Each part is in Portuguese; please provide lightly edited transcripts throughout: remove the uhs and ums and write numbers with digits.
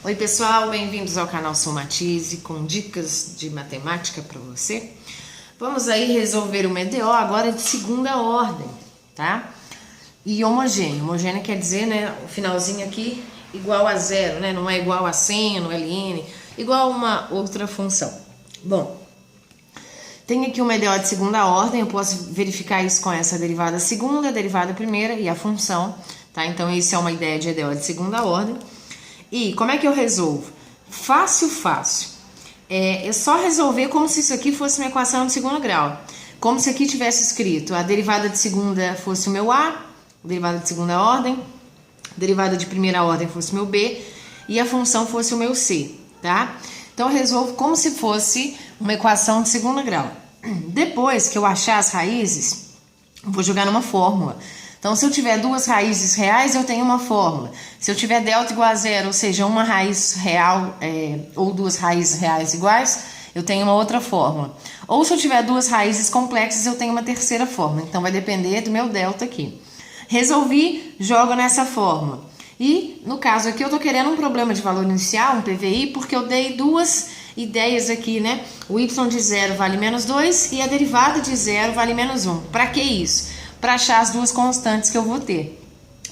Oi pessoal, bem-vindos ao canal Somatize com dicas de matemática para você. Vamos aí resolver uma EDO agora de segunda ordem, tá? E homogêneo. Homogêneo quer dizer, né, o finalzinho aqui igual a zero, né? Não é igual a seno, ln, igual a uma outra função. Bom, tem aqui uma EDO de segunda ordem, eu posso verificar isso com essa derivada segunda, a derivada primeira e a função, tá? Então isso é uma ideia de EDO de segunda ordem. E como é que eu resolvo? Fácil. É só resolver como se isso aqui fosse uma equação de segundo grau. Como se aqui tivesse escrito a derivada de segunda fosse o meu A, derivada de segunda ordem, derivada de primeira ordem fosse o meu B e a função fosse o meu C, tá? Então eu resolvo como se fosse uma equação de segundo grau. Depois que eu achar as raízes, eu vou jogar numa fórmula. Então, se eu tiver duas raízes reais, eu tenho uma fórmula. Se eu tiver delta igual a zero, ou seja, uma raiz real ou duas raízes reais iguais, eu tenho uma outra fórmula. Ou se eu tiver duas raízes complexas, eu tenho uma terceira fórmula. Então, vai depender do meu delta aqui. Resolvi, jogo nessa fórmula. E, no caso aqui, eu estou querendo um problema de valor inicial, um PVI, porque eu dei duas ideias aqui, né? O y de zero vale menos 2 e a derivada de zero vale menos 1. Para que isso? Para achar as duas constantes que eu vou ter.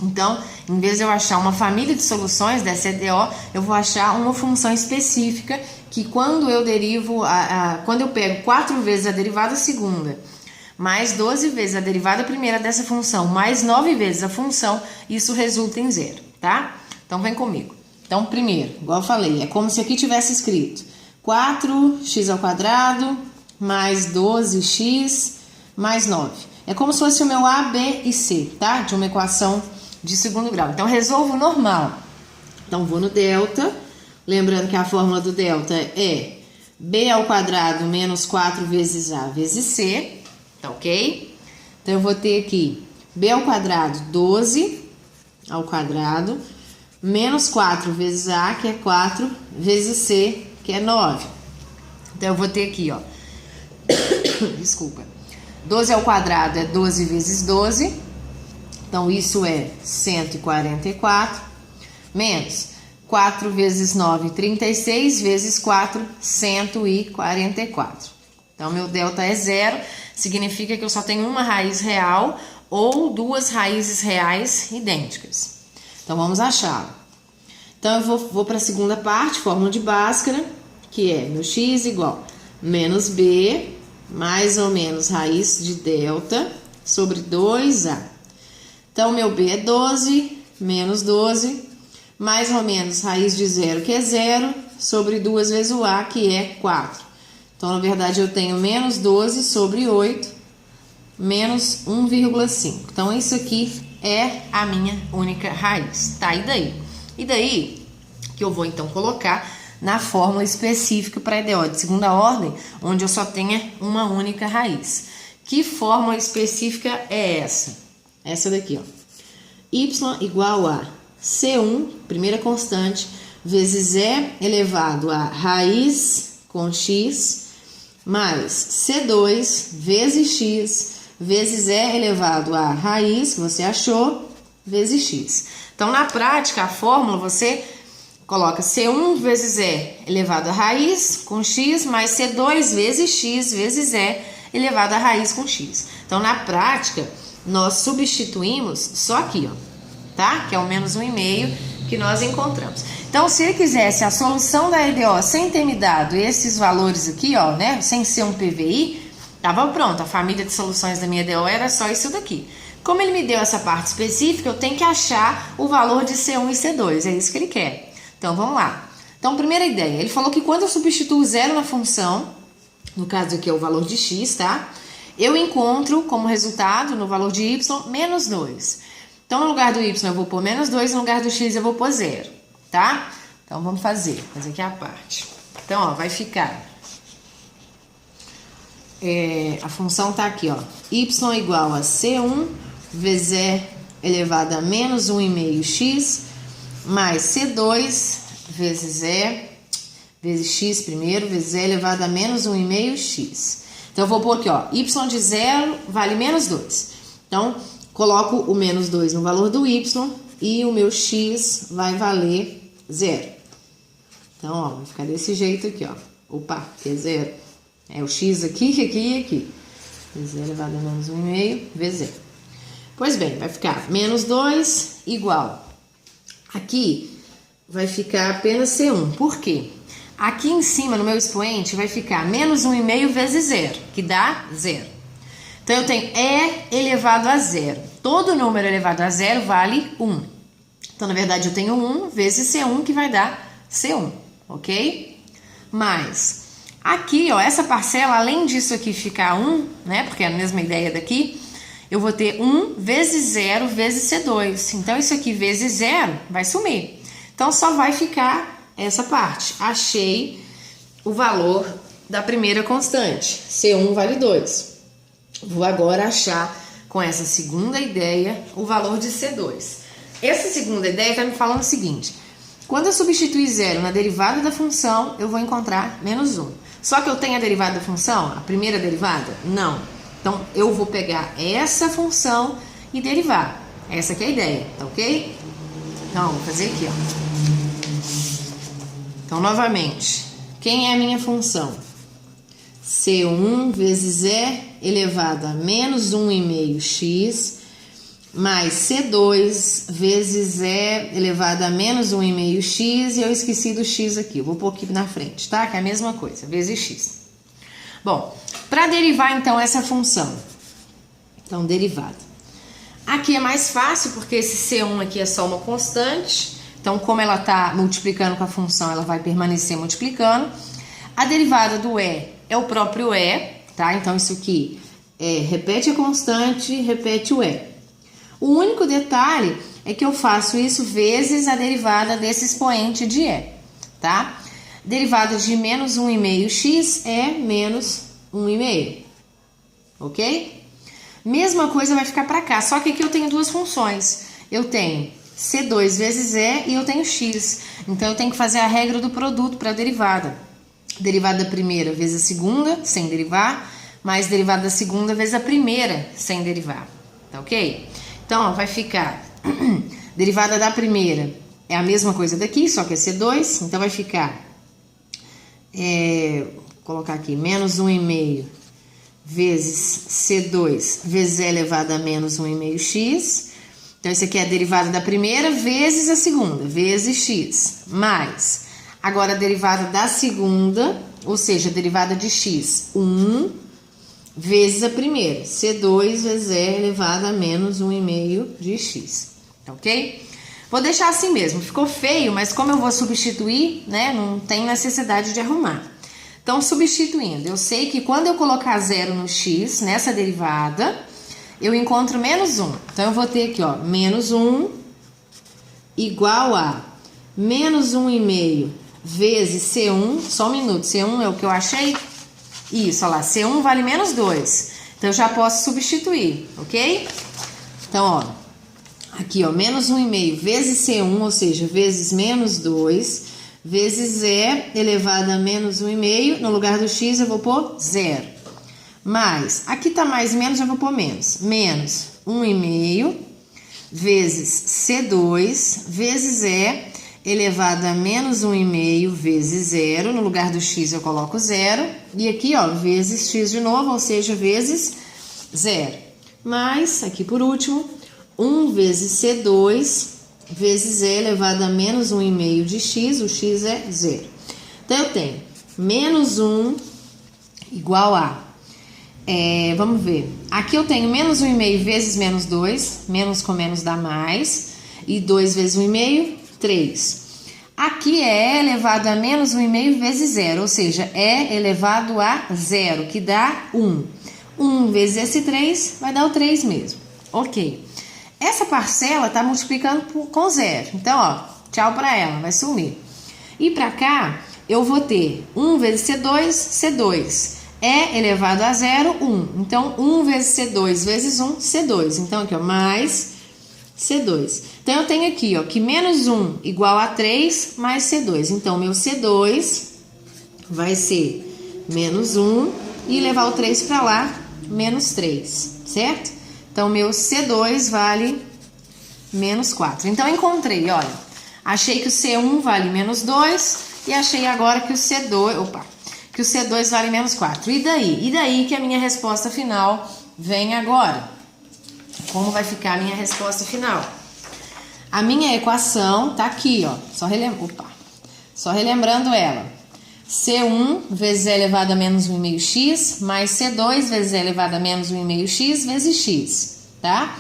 Então, em vez de eu achar uma família de soluções dessa EDO, eu vou achar uma função específica que quando eu derivo, quando eu pego 4 vezes a derivada segunda, mais 12 vezes a derivada primeira dessa função, mais 9 vezes a função, isso resulta em zero, tá? Então, vem comigo. Então, primeiro, igual eu falei, é como se aqui tivesse escrito 4x² mais 12x mais 9. É como se fosse o meu A, B e C, tá? De uma equação de segundo grau. Então, resolvo normal. Então, vou no delta. Lembrando que a fórmula do delta é B² menos 4 vezes A vezes C. Tá ok? Então, eu vou ter aqui B² 12 ao quadrado menos 4 vezes A, que é 4, vezes C, que é 9. Então, eu vou ter aqui, ó. Desculpa. 12 ao quadrado é 12 vezes 12, então isso é 144, menos 4 vezes 9, 36, vezes 4, 144. Então, meu delta é zero, significa que eu só tenho uma raiz real ou duas raízes reais idênticas. Então, vamos achar. Então, eu vou para a segunda parte, fórmula de Bhaskara, que é meu x igual menos b mais ou menos raiz de delta sobre 2A. Então, meu B é 12, menos 12, mais ou menos raiz de zero, que é zero, sobre 2 vezes o A, que é 4. Então, na verdade, eu tenho menos 12 sobre 8, menos 1,5. Então, isso aqui é a minha única raiz, tá? E daí? E daí que eu vou, então, colocar na fórmula específica para a EDO de segunda ordem, onde eu só tenha uma única raiz. Que fórmula específica é essa? Essa daqui, ó. Y igual a C1, primeira constante, vezes E elevado a raiz com x, mais C2 vezes x, vezes E elevado a raiz, que você achou, vezes x. Então, na prática, a fórmula você coloca C1 vezes E elevado a raiz com x, mais C2 vezes x vezes E elevado a raiz com x. Então, na prática, nós substituímos só aqui, ó, tá? Que é o menos 1,5 que nós encontramos. Então, se ele quisesse a solução da EDO sem ter me dado esses valores aqui, ó, né? Sem ser um PVI, tava pronto. A família de soluções da minha EDO era só isso daqui. Como ele me deu essa parte específica, eu tenho que achar o valor de C1 e C2. É isso que ele quer. Então, vamos lá. Então, primeira ideia, ele falou que quando eu substituo zero na função, no caso aqui é o valor de x, tá? Eu encontro como resultado, no valor de y, menos 2. Então, no lugar do y eu vou pôr menos 2, no lugar do x eu vou pôr 0, tá? Então, vamos fazer aqui a parte. Então, ó, vai ficar... a função tá aqui, ó. Y igual a C1 vezes E elevado a menos 1,5x, mais C2 vezes E, vezes x primeiro, vezes E elevado a menos 1,5x. Então, eu vou pôr aqui, ó, y de 0 vale menos 2. Então, coloco o menos 2 no valor do y e o meu x vai valer 0. Então, ó, vai ficar desse jeito aqui, ó. Opa, que é zero. É o x aqui, aqui e aqui. Z elevado a menos 1,5 vezes zero. Pois bem, vai ficar menos 2 igual. Aqui vai ficar apenas C1. Por quê? Aqui em cima, no meu expoente, vai ficar menos 1,5 vezes zero, que dá zero. Então, eu tenho E elevado a zero. Todo número elevado a zero vale 1. Então, na verdade, eu tenho 1 vezes C1, que vai dar C1, ok? Mas, aqui, ó, essa parcela, além disso aqui ficar 1, né, porque é a mesma ideia daqui, eu vou ter 1 vezes 0 vezes C2. Então, isso aqui vezes 0 vai sumir. Então, só vai ficar essa parte. Achei o valor da primeira constante. C1 vale 2. Vou agora achar, com essa segunda ideia, o valor de C2. Essa segunda ideia está me falando o seguinte. Quando eu substituir 0 na derivada da função, eu vou encontrar menos 1. Só que eu tenho a derivada da função, a primeira derivada? Não. Então, eu vou pegar essa função e derivar. Essa aqui é a ideia, tá ok? Então, vou fazer aqui, ó. Então, novamente, quem é a minha função? C1 vezes E elevado a menos 1,5x mais C2 vezes E elevado a menos 1,5x, e eu esqueci do x aqui, eu vou pôr aqui na frente, tá? Que é a mesma coisa, vezes x. Bom, para derivar então essa função, então derivada. Aqui é mais fácil porque esse C1 aqui é só uma constante, então como ela está multiplicando com a função, ela vai permanecer multiplicando. A derivada do E é o próprio E, tá? Então isso aqui repete a constante, repete o E. O único detalhe é que eu faço isso vezes a derivada desse expoente de E, tá? Derivada de menos 1,5x é menos 1,5, ok? Mesma coisa vai ficar para cá, só que aqui eu tenho duas funções. Eu tenho C2 vezes E e eu tenho x. Então, eu tenho que fazer a regra do produto para a derivada. Derivada da primeira vezes a segunda, sem derivar, mais derivada da segunda vezes a primeira, sem derivar, tá ok? Então, ó, vai ficar derivada da primeira é a mesma coisa daqui, só que é C2, então vai ficar, vou colocar aqui, menos 1,5 vezes C2 vezes E elevado a menos 1,5x. Então, isso aqui é a derivada da primeira vezes a segunda, vezes x, mais, agora a derivada da segunda, ou seja, a derivada de x, 1 vezes a primeira, C2 vezes E elevado a menos 1,5 de x, ok? Vou deixar assim mesmo, ficou feio, mas como eu vou substituir, né, não tem necessidade de arrumar. Então, substituindo, eu sei que quando eu colocar 0 no x, nessa derivada, eu encontro menos 1. Então, eu vou ter aqui, ó, menos 1 igual a menos 1,5 vezes C1, só um minuto, C1 é o que eu achei? Isso, olha lá, C1 vale menos 2. Então, eu já posso substituir, ok? Então, ó, aqui, ó, menos 1,5 vezes C1, ou seja, vezes menos 2, vezes E elevado a menos 1,5, no lugar do x eu vou pôr 0. Mais, aqui tá mais menos, eu vou pôr menos. Menos 1,5 vezes C2 vezes E elevado a menos 1,5 vezes 0, no lugar do x eu coloco 0, e aqui, ó, vezes x de novo, ou seja, vezes 0. Mais, aqui por último, 1 vezes C2 vezes E elevado a menos 1,5 de x, o x é 0. Então, eu tenho menos 1 igual a, vamos ver, aqui eu tenho menos 1,5 vezes menos 2, menos com menos dá mais, e 2 vezes 1,5, 3. Aqui é E elevado a menos 1,5 vezes 0, ou seja, E elevado a 0, que dá 1. 1 vezes esse 3 vai dar o 3 mesmo. Ok. Essa parcela está multiplicando com 0. Então, ó, tchau para ela, vai sumir. E para cá, eu vou ter 1 vezes C2, C2. E elevado a 0, 1. Então, 1 vezes C2 vezes 1, C2. Então, aqui, ó, mais C2. Então, eu tenho aqui, ó, que menos 1 igual a 3 mais C2. Então, meu C2 vai ser menos 1 e levar o 3 para lá, menos 3, certo? Então, meu C2 vale menos 4. Então, eu encontrei, olha, achei que o C1 vale menos 2 e achei agora que o C2 vale menos 4. E daí? E daí que a minha resposta final vem agora. Como vai ficar a minha resposta final? A minha equação tá aqui, ó. Só relembrando ela. C1 vezes E elevado a menos 1,5x mais C2 vezes E elevado a menos 1,5x vezes x, tá?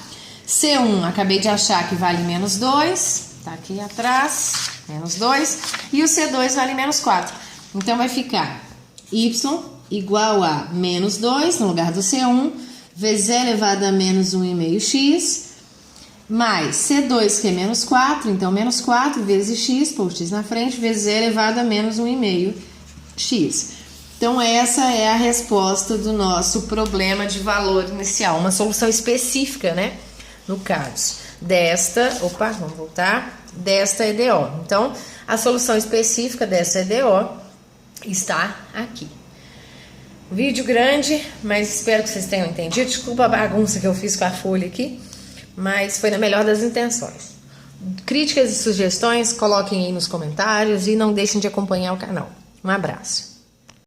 C1 acabei de achar que vale menos 2, tá aqui atrás, menos 2. E o C2 vale menos 4. Então vai ficar y igual a menos 2 no lugar do C1 vezes E elevado a menos 1,5x mais C2 que é menos 4, então menos 4 vezes x, pôr x na frente, vezes E elevado a menos 1,5x. Então essa é a resposta do nosso problema de valor inicial, uma solução específica, né? No caso desta, vamos voltar, desta EDO. Então a solução específica dessa EDO está aqui. Vídeo grande, mas espero que vocês tenham entendido. Desculpa a bagunça que eu fiz com a folha aqui, mas foi na melhor das intenções. Críticas e sugestões, coloquem aí nos comentários e não deixem de acompanhar o canal. Um abraço.